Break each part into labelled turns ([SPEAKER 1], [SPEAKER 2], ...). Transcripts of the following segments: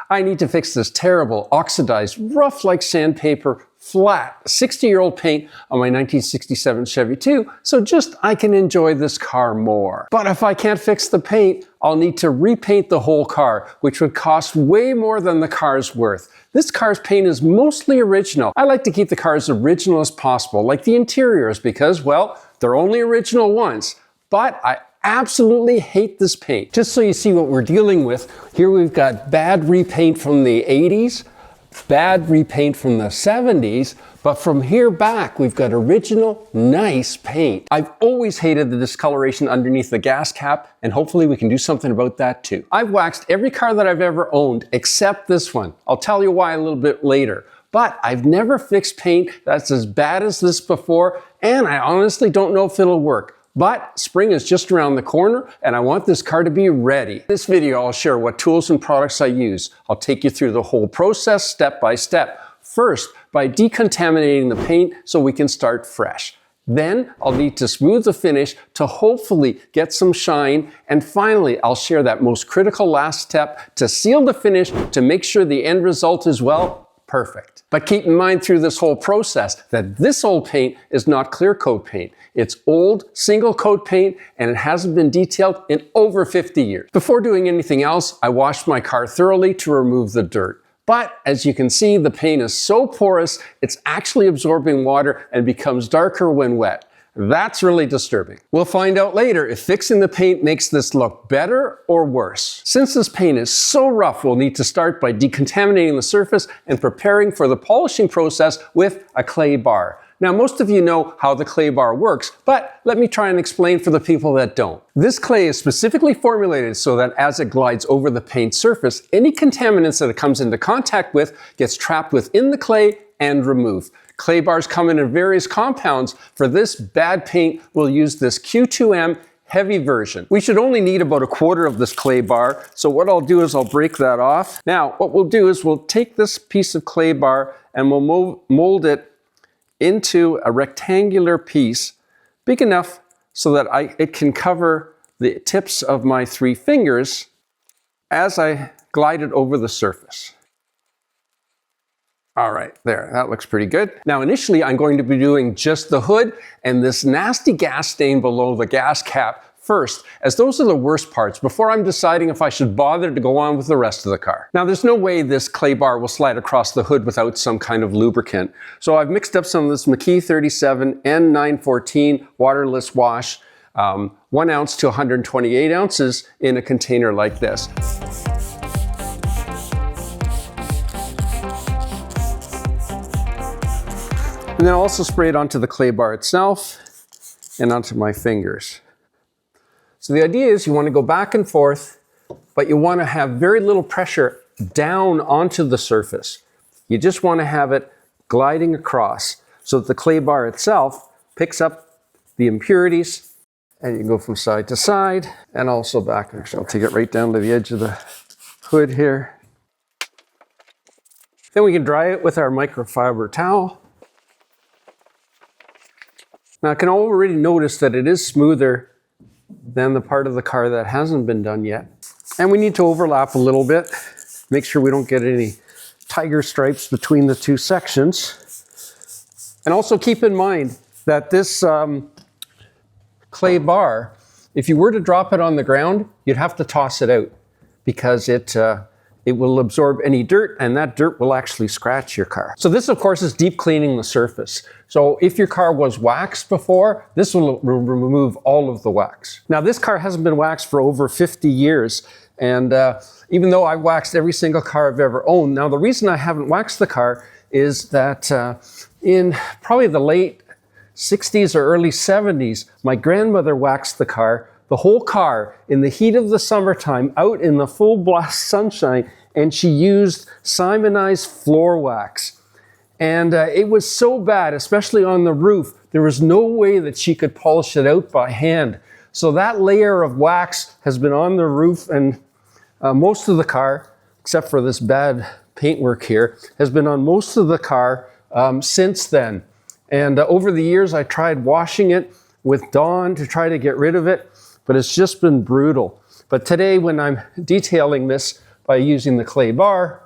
[SPEAKER 1] I need to fix this terrible, oxidized, rough like sandpaper, flat, 60-year-old paint on my 1967 Chevy 2, so just I can enjoy this car more. But if I can't fix the paint, I'll need to repaint the whole car, which would cost way more than the car's worth. This car's paint is mostly original. I like to keep the car as original as possible, like the interiors, because, well, they're only original once. But I absolutely hate this paint. Just so you see what we're dealing with, here we've got bad repaint from the 80s, bad repaint from the 70s, but from here back, we've got original, nice paint. I've always hated the discoloration underneath the gas cap, and hopefully we can do something about that too. I've waxed every car that I've ever owned, except this one. I'll tell you why a little bit later. But I've never fixed paint that's as bad as this before, and I honestly don't know if it'll work. But spring is just around the corner and I want this car to be ready. In this video, I'll share what tools and products I use. I'll take you through the whole process step by step. First, by decontaminating the paint so we can start fresh. Then I'll need to smooth the finish to hopefully get some shine. And finally, I'll share that most critical last step to seal the finish to make sure the end result is, well, perfect. But keep in mind through this whole process that this old paint is not clear coat paint. It's old single coat paint and it hasn't been detailed in over 50 years. Before doing anything else, I washed my car thoroughly to remove the dirt. But as you can see, the paint is so porous, it's actually absorbing water and becomes darker when wet. That's really disturbing. We'll find out later if fixing the paint makes this look better or worse. Since this paint is so rough, we'll need to start by decontaminating the surface and preparing for the polishing process with a clay bar. Now, most of you know how the clay bar works, but let me try and explain for the people that don't. This clay is specifically formulated so that as it glides over the paint surface, any contaminants that it comes into contact with gets trapped within the clay and removed. Clay bars come in various compounds. For this bad paint, we'll use this Q2M heavy version. We should only need about 1/4 of this clay bar. So what I'll do is I'll break that off. Now, what we'll do is we'll take this piece of clay bar and we'll mold it into a rectangular piece big enough so that it can cover the tips of my 3 fingers as I glide it over the surface. All right, there, that looks pretty good. Now, initially, I'm going to be doing just the hood and this nasty gas stain below the gas cap first, as those are the worst parts before I'm deciding if I should bother to go on with the rest of the car. Now, there's no way this clay bar will slide across the hood without some kind of lubricant. So I've mixed up some of this McKee 37 N914 waterless wash, 1 ounce to 128 ounces in a container like this. And then I'll also spray it onto the clay bar itself and onto my fingers. So the idea is you want to go back and forth, but you want to have very little pressure down onto the surface. You just want to have it gliding across so that the clay bar itself picks up the impurities, and you can go from side to side and also back. Actually, I'll take it right down to the edge of the hood here. Then we can dry it with our microfiber towel. Now I can already notice that it is smoother than the part of the car that hasn't been done yet. And we need to overlap a little bit, make sure we don't get any tiger stripes between the 2 sections. And also keep in mind that this clay bar, if you were to drop it on the ground, you'd have to toss it out because it will absorb any dirt, and that dirt will actually scratch your car. So this, of course, is deep cleaning the surface. So if your car was waxed before, this will remove all of the wax. Now, this car hasn't been waxed for over 50 years, and even though I've waxed every single car I've ever owned, now the reason I haven't waxed the car is that in probably the late 60s or early 70s, my grandmother waxed the car, the whole car, in the heat of the summertime, out in the full blast sunshine, and she used Simonized floor wax. And it was so bad, especially on the roof, there was no way that she could polish it out by hand. So that layer of wax has been on the roof, and most of the car, except for this bad paintwork here, has been on most of the car since then. And over the years, I tried washing it with Dawn to try to get rid of it, but it's just been brutal. But today, when I'm detailing this, by using the clay bar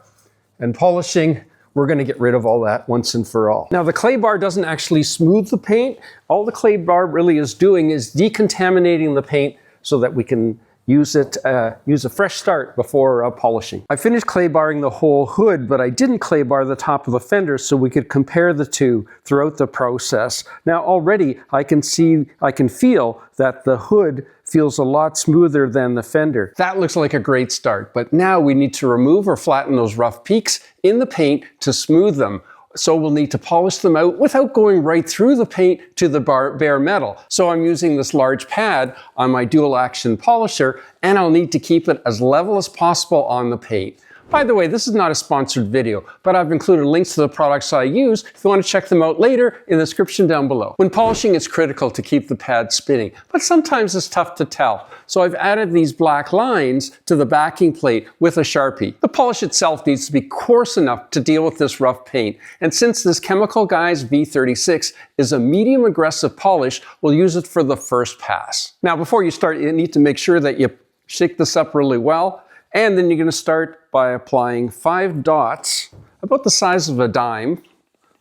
[SPEAKER 1] and polishing, we're going to get rid of all that once and for all. Now the clay bar doesn't actually smooth the paint. All the clay bar really is doing is decontaminating the paint so that we can use a fresh start before polishing. I finished clay barring the whole hood, but I didn't clay bar the top of the fender so we could compare the two throughout the process. Now already I can feel that the hood feels a lot smoother than the fender. That looks like a great start, but now we need to remove or flatten those rough peaks in the paint to smooth them. So we'll need to polish them out without going right through the paint to the bare metal. So I'm using this large pad on my dual action polisher, and I'll need to keep it as level as possible on the paint. By the way, this is not a sponsored video, but I've included links to the products I use if you want to check them out later in the description down below. When polishing, it's critical to keep the pad spinning, but sometimes it's tough to tell. So I've added these black lines to the backing plate with a Sharpie. The polish itself needs to be coarse enough to deal with this rough paint. And since this Chemical Guys V36 is a medium aggressive polish, we'll use it for the first pass. Now, before you start, you need to make sure that you shake this up really well. And then you're going to start by applying 5 dots, about the size of a dime,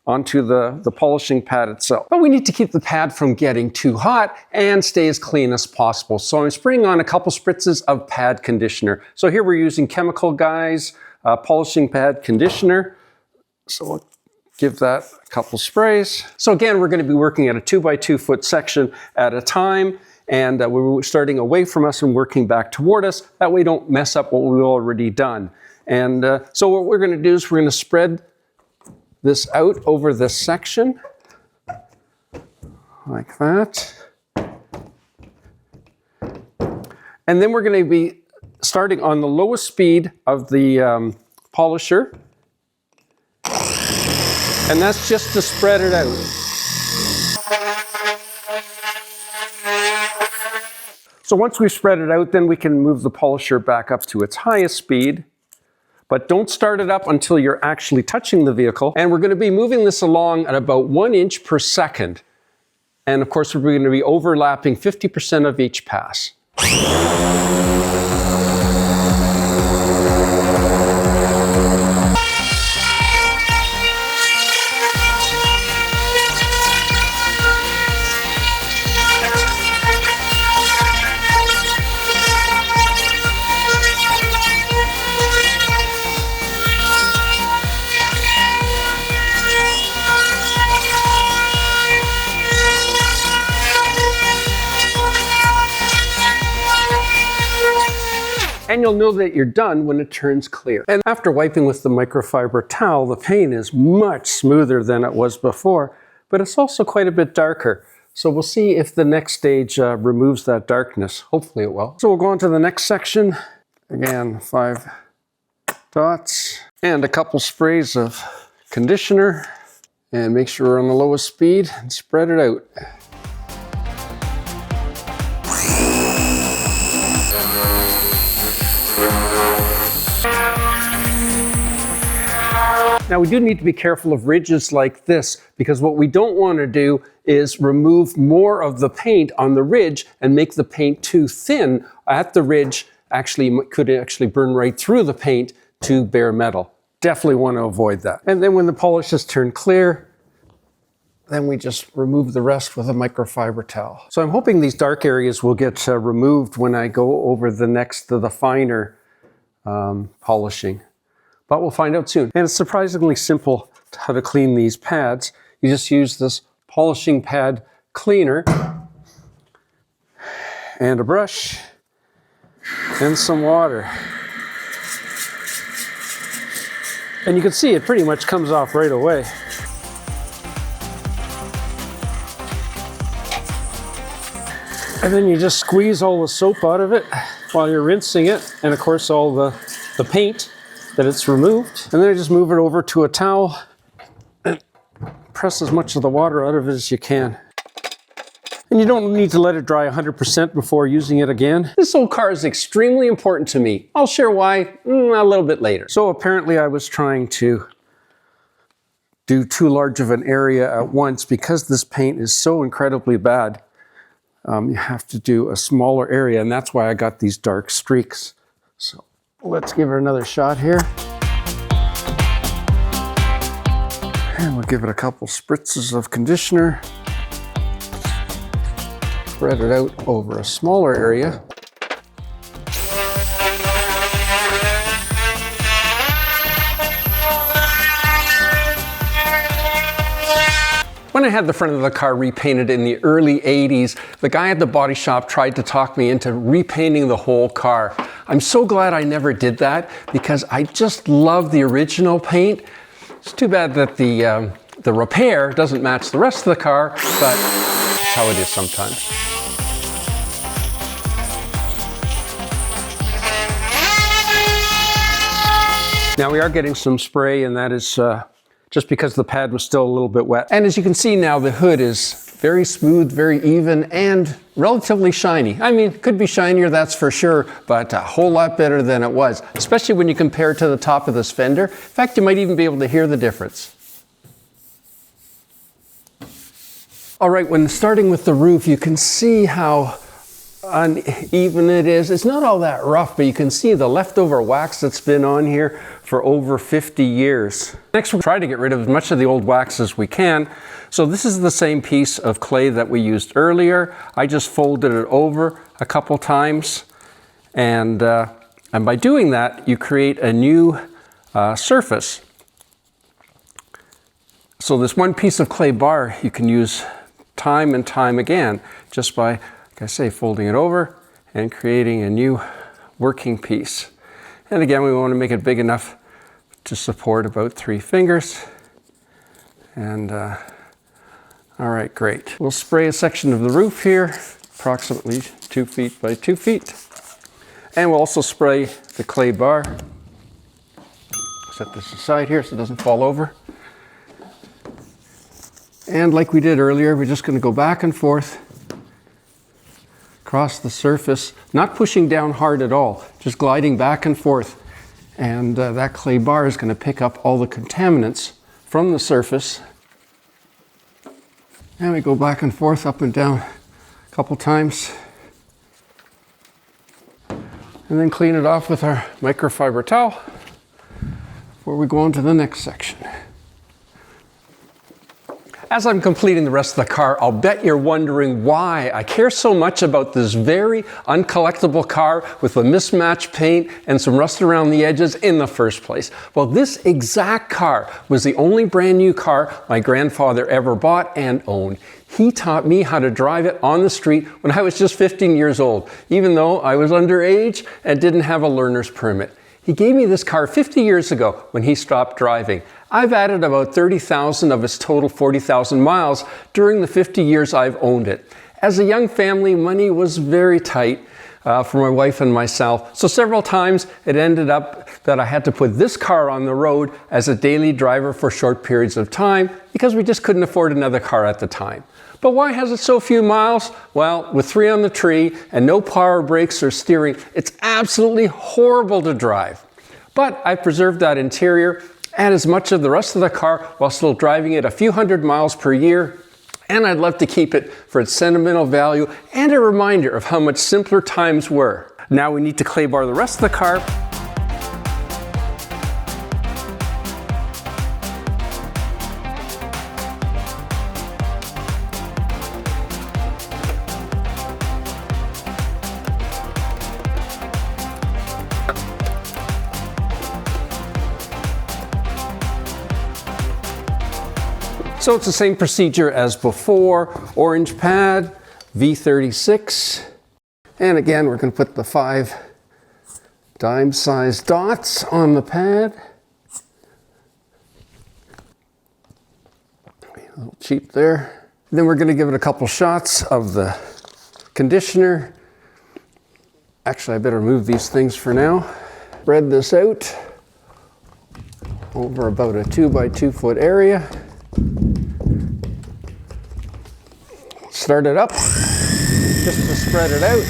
[SPEAKER 1] onto the polishing pad itself. But we need to keep the pad from getting too hot and stay as clean as possible. So I'm spraying on a couple spritzes of pad conditioner. So here we're using Chemical Guys polishing pad conditioner. So we'll give that a couple sprays. So again, we're going to be working at a 2x2 foot section at a time. And we're starting away from us and working back toward us. That way we don't mess up what we've already done. And so what we're going to do is we're going to spread this out over this section, like that. And then we're going to be starting on the lowest speed of the polisher. And that's just to spread it out. So once we've spread it out, then we can move the polisher back up to its highest speed. But don't start it up until you're actually touching the vehicle. And we're going to be moving this along at about 1 inch per second. And of course, we're going to be overlapping 50% of each pass. And you'll know that you're done when it turns clear. And after wiping with the microfiber towel, the paint is much smoother than it was before, but it's also quite a bit darker. So we'll see if the next stage removes that darkness. Hopefully it will. So we'll go on to the next section. Again, 5 dots and a couple sprays of conditioner. And make sure we're on the lowest speed and spread it out. Now we do need to be careful of ridges like this, because what we don't want to do is remove more of the paint on the ridge and make the paint too thin at the ridge. Could actually burn right through the paint to bare metal. Definitely want to avoid that. And then when the polish has turned clear, then we just remove the rest with a microfiber towel. So I'm hoping these dark areas will get removed when I go over the finer polishing. But we'll find out soon. And it's surprisingly simple how to clean these pads. You just use this polishing pad cleaner and a brush and some water. And you can see it pretty much comes off right away. And then you just squeeze all the soap out of it while you're rinsing it. And of course all the paint that it's removed. And then I just move it over to a towel and press as much of the water out of it as you can. And you don't need to let it dry 100% before using it again. This old car is extremely important to me. I'll share why a little bit later. So apparently I was trying to do too large of an area at once. Because this paint is so incredibly bad, you have to do a smaller area, and that's why I got these dark streaks. So Let's give her another shot here. And we'll give it a couple spritzes of conditioner. Spread it out over a smaller area. When I had the front of the car repainted in the early 80s, the guy at the body shop tried to talk me into repainting the whole car. I'm so glad I never did that because I just love the original paint. It's too bad that the repair doesn't match the rest of the car, but that's how it is sometimes. Now we are getting some spray, and that is just because the pad was still a little bit wet. And as you can see now, the hood is very smooth, very even, and relatively shiny. I mean, it could be shinier, that's for sure, but a whole lot better than it was, especially when you compare it to the top of this fender. In fact, you might even be able to hear the difference. All right, when starting with the roof, you can see how uneven it is. It's not all that rough, but you can see the leftover wax that's been on here for over 50 years. Next, we'll try to get rid of as much of the old wax as we can. So this is the same piece of clay that we used earlier. I just folded it over a couple times, and by doing that, you create a new surface. So this one piece of clay bar you can use time and time again just by, like I say, folding it over and creating a new working piece. And again, we want to make it big enough to support about 3 fingers. And all right, great. We'll spray a section of the roof here, approximately 2 feet by 2 feet. And we'll also spray the clay bar. Set this aside here so it doesn't fall over. And like we did earlier, we're just going to go back and forth across the surface, not pushing down hard at all, just gliding back and forth. And that clay bar is going to pick up all the contaminants from the surface. And we go back and forth, up and down a couple times. And then clean it off with our microfiber towel before we go on to the next section. As I'm completing the rest of the car, I'll bet you're wondering why I care so much about this very uncollectible car with a mismatched paint and some rust around the edges in the first place. Well, this exact car was the only brand new car my grandfather ever bought and owned. He taught me how to drive it on the street when I was just 15 years old, even though I was underage and didn't have a learner's permit. He gave me this car 50 years ago when he stopped driving. I've added about 30,000 of its total 40,000 miles during the 50 years I've owned it. As a young family, money was very tight for my wife and myself. So several times it ended up that I had to put this car on the road as a daily driver for short periods of time because we just couldn't afford another car at the time. But why has it so few miles? Well, with 3 on the tree and no power brakes or steering, it's absolutely horrible to drive. But I preserved that interior and as much of the rest of the car while still driving it a few hundred miles per year. And I'd love to keep it for its sentimental value and a reminder of how much simpler times were. Now we need to clay bar the rest of the car. So it's the same procedure as before. Orange pad, V36. And again, we're going to put the 5 dime-sized dots on the pad. A little cheap there. Then we're going to give it a couple shots of the conditioner. Actually, I better move these things for now. Spread this out over about a 2 by 2 foot area. Start it up just to spread it out.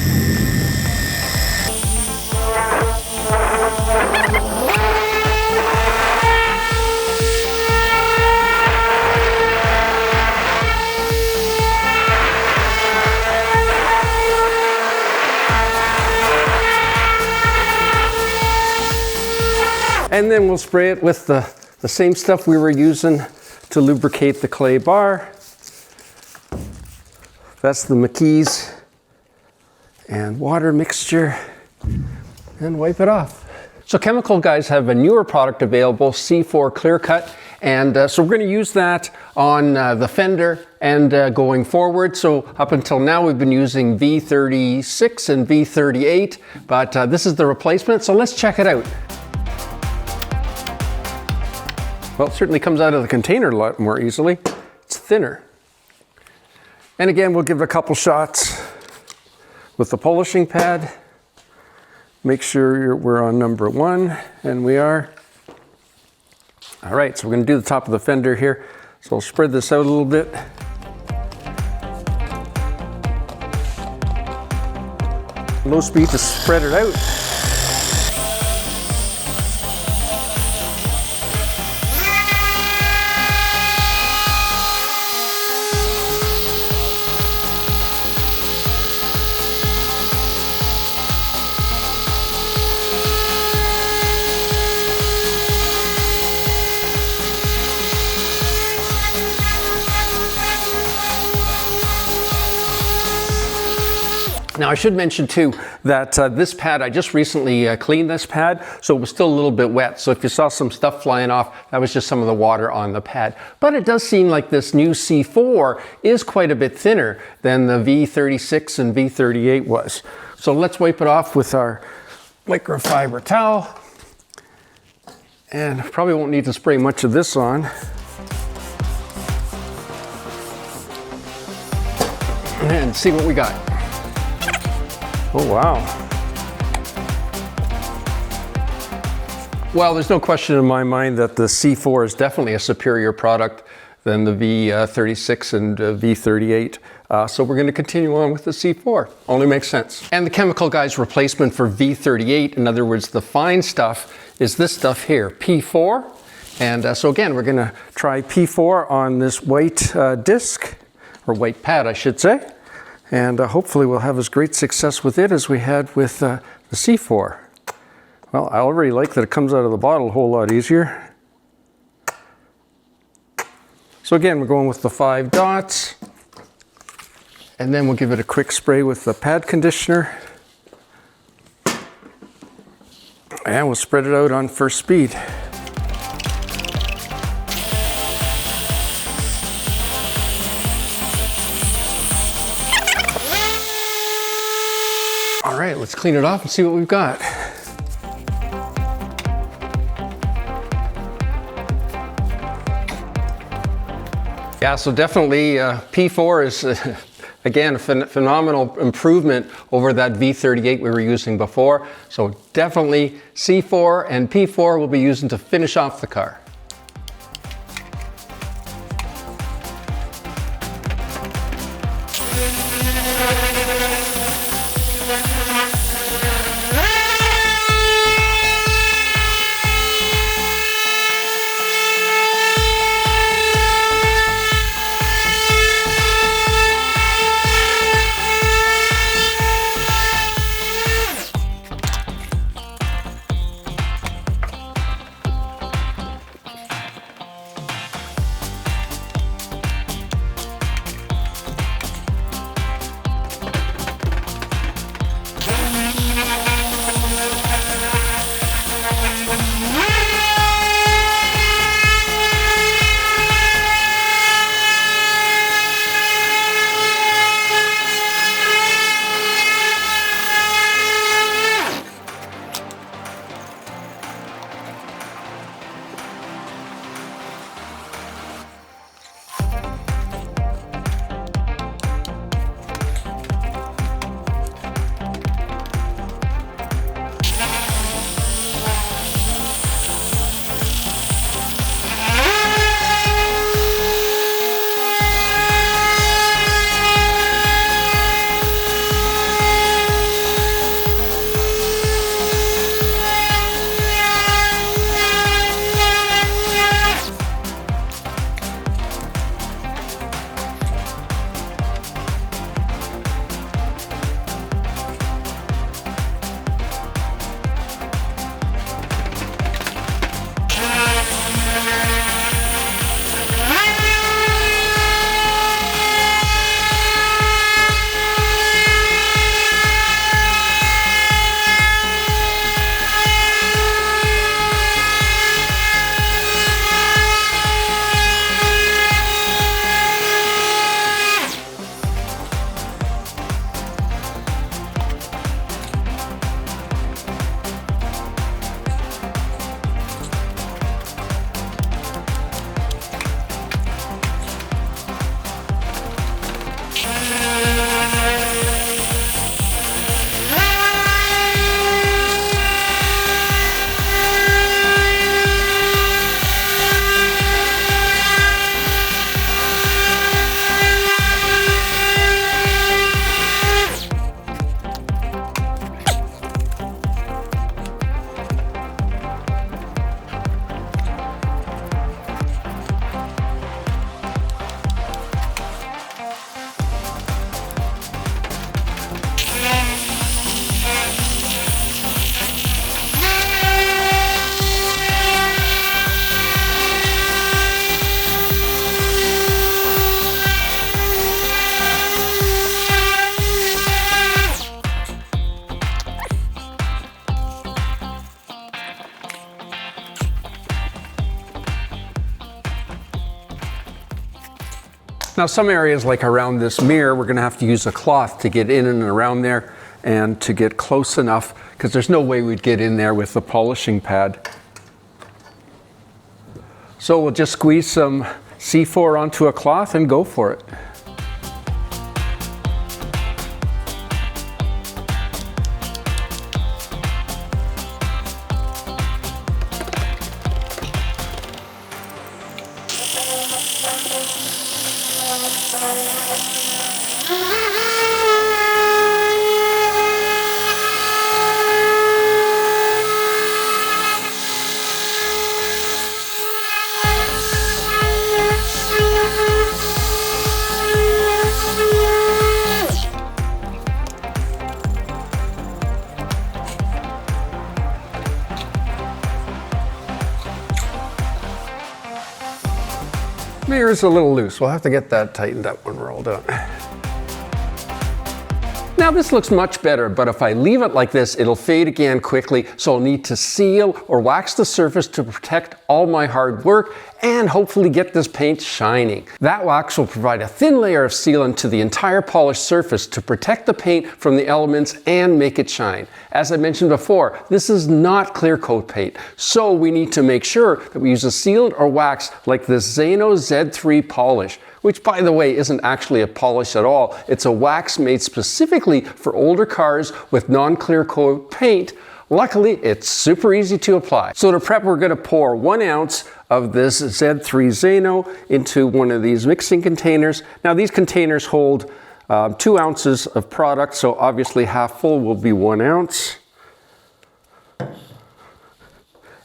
[SPEAKER 1] And then we'll spray it with the same stuff we were using to lubricate the clay bar. That's the McKee's and water mixture, and wipe it off. So Chemical Guys have a newer product available, C4 Clear Cut, and so we're going to use that on the fender and going forward. So up until now we've been using V36 and V38, but this is the replacement, so let's check it out. Well, it certainly comes out of the container a lot more easily. It's thinner. And again, we'll give it a couple shots with the polishing pad. Make sure we're on number 1, and we are. All right, so we're going to do the top of the fender here. So I'll spread this out a little bit. Low speed to spread it out. Now I should mention too that this pad, I just recently cleaned this pad, so it was still a little bit wet. So if you saw some stuff flying off, that was just some of the water on the pad. But it does seem like this new C4 is quite a bit thinner than the V36 and V38 was. So let's wipe it off with our microfiber towel. And probably won't need to spray much of this on. And see what we got. Oh, wow. Well, there's no question in my mind that the C4 is definitely a superior product than the V36 and V38. So we're going to continue on with the C4. Only makes sense. And the Chemical Guys replacement for V38, in other words, the fine stuff, is this stuff here, P4. And so again, we're going to try P4 on this white disc, or white pad, I should say. And hopefully we'll have as great success with it as we had with the C4. Well, I already like that it comes out of the bottle a whole lot easier. So again, we're going with the 5 dots. And then we'll give it a quick spray with the pad conditioner. And we'll spread it out on first speed. All right, let's clean it off and see what we've got. Yeah, so definitely P4 is, again, a phenomenal improvement over that V38 we were using before. So definitely C4 and P4 we'll be using to finish off the car. Now some areas like around this mirror, we're gonna have to use a cloth to get in and around there and to get close enough, because there's no way we'd get in there with the polishing pad. So we'll just squeeze some C4 onto a cloth and go for it. Mirror's a little loose. We'll have to get that tightened up when we're all done. Now this looks much better, but if I leave it like this, it'll fade again quickly, so I'll need to seal or wax the surface to protect all my hard work and hopefully get this paint shining. That wax will provide a thin layer of sealant to the entire polished surface to protect the paint from the elements and make it shine. As I mentioned before, this is not clear coat paint, so we need to make sure that we use a sealant or wax like this Zano Z3 polish, which by the way isn't actually a polish at all. It's a wax made specifically for older cars with non-clear coat paint. Luckily, it's super easy to apply. So to prep, we're gonna pour 1 ounce of this Z3 Zano into one of these mixing containers. Now these containers hold 2 ounces of product, so obviously half full will be 1 ounce.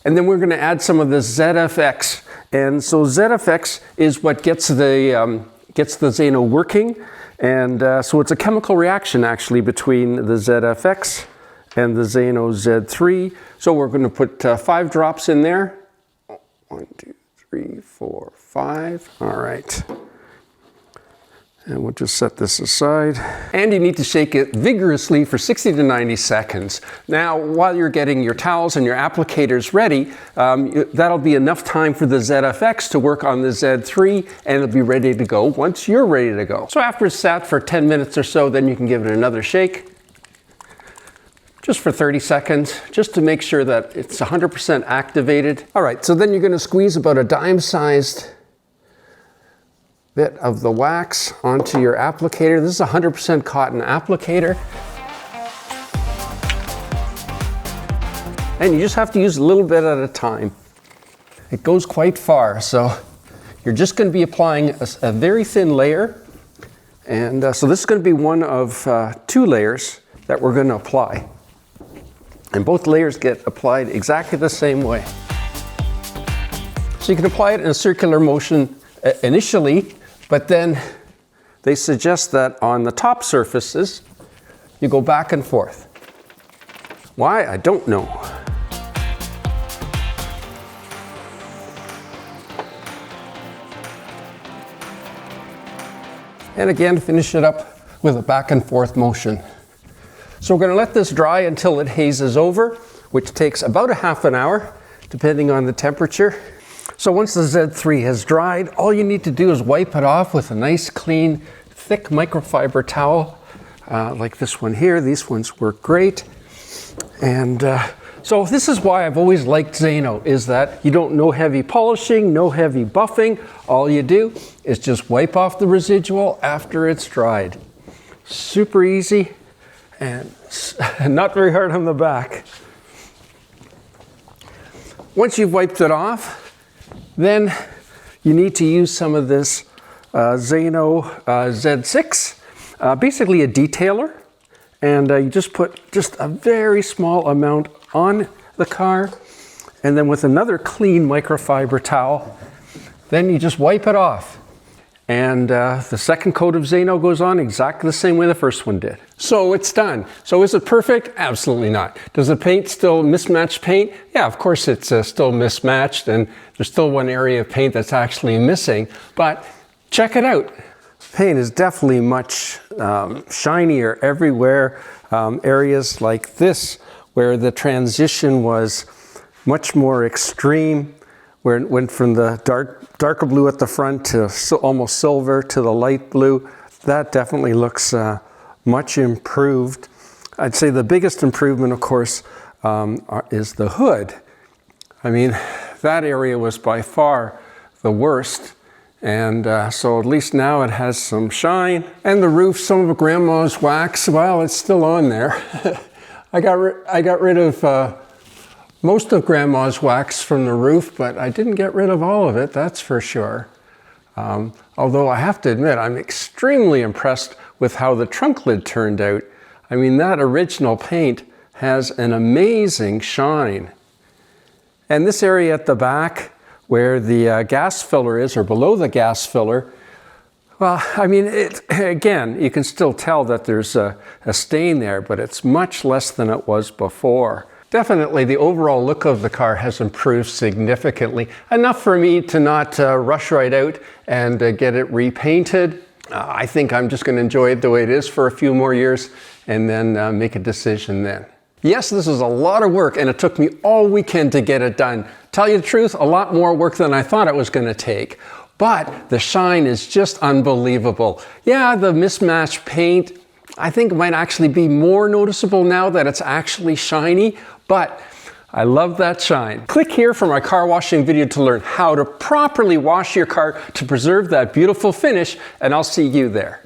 [SPEAKER 1] And then we're gonna add some of this ZFX. And so ZFX is what gets the Zano working. And so it's a chemical reaction actually between the ZFX and the Zano Z3. So we're gonna put 5 drops in there. 1, 2, 3, 4, 5. All right. And we'll just set this aside. And you need to shake it vigorously for 60 to 90 seconds. Now, while you're getting your towels and your applicators ready, that'll be enough time for the ZFX to work on the Z3, and it'll be ready to go once you're ready to go. So after it's sat for 10 minutes or so, then you can give it another shake. Just for 30 seconds, just to make sure that it's 100% activated. All right, so then you're gonna squeeze about a dime-sized bit of the wax onto your applicator. This is a 100% cotton applicator. And you just have to use a little bit at a time. It goes quite far, so you're just going to be applying a very thin layer. And so this is going to be one of 2 layers that we're going to apply. And both layers get applied exactly the same way. So you can apply it in a circular motion initially, but then they suggest that on the top surfaces, you go back and forth. Why? I don't know. And again, finish it up with a back and forth motion. So we're going to let this dry until it hazes over, which takes about a half an hour, depending on the temperature. So once the Z3 has dried, all you need to do is wipe it off with a nice, clean, thick microfiber towel, like this one here. These ones work great. And so this is why I've always liked Zano, is that you don't no heavy polishing, no heavy buffing. All you do is just wipe off the residual after it's dried. Super easy and not very hard on the back. Once you've wiped it off, then you need to use some of this Zano Z6, basically a detailer. And you just put just a very small amount on the car. And then with another clean microfiber towel, then you just wipe it off. And the second coat of Zano goes on exactly the same way the first one did. So it's done. So is it perfect? Absolutely not. Does the paint still mismatch paint? Yeah, of course it's still mismatched, and there's still one area of paint that's actually missing, but check it out. Paint is definitely much shinier everywhere. Areas like this, where the transition was much more extreme, where it went from the darker blue at the front to almost silver to the light blue. That definitely looks much improved. I'd say the biggest improvement, of course, is the hood. I mean, that area was by far the worst. And so at least now it has some shine. And the roof, some of Grandma's wax, well, it's still on there. I got rid of most of Grandma's wax from the roof, but I didn't get rid of all of it, that's for sure. Although I have to admit, I'm extremely impressed with how the trunk lid turned out. I mean, that original paint has an amazing shine. And this area at the back, where the gas filler is, or below the gas filler, well, I mean, again, you can still tell that there's a stain there, but it's much less than it was before. Definitely, the overall look of the car has improved significantly, enough for me to not rush right out and get it repainted. I think I'm just going to enjoy it the way it is for a few more years and then make a decision then. Yes, this is a lot of work, and it took me all weekend to get it done. Tell you the truth, a lot more work than I thought it was going to take. But the shine is just unbelievable. Yeah, the mismatched paint, I think might actually be more noticeable now that it's actually shiny, but I love that shine. Click here for my car washing video to learn how to properly wash your car to preserve that beautiful finish, and I'll see you there.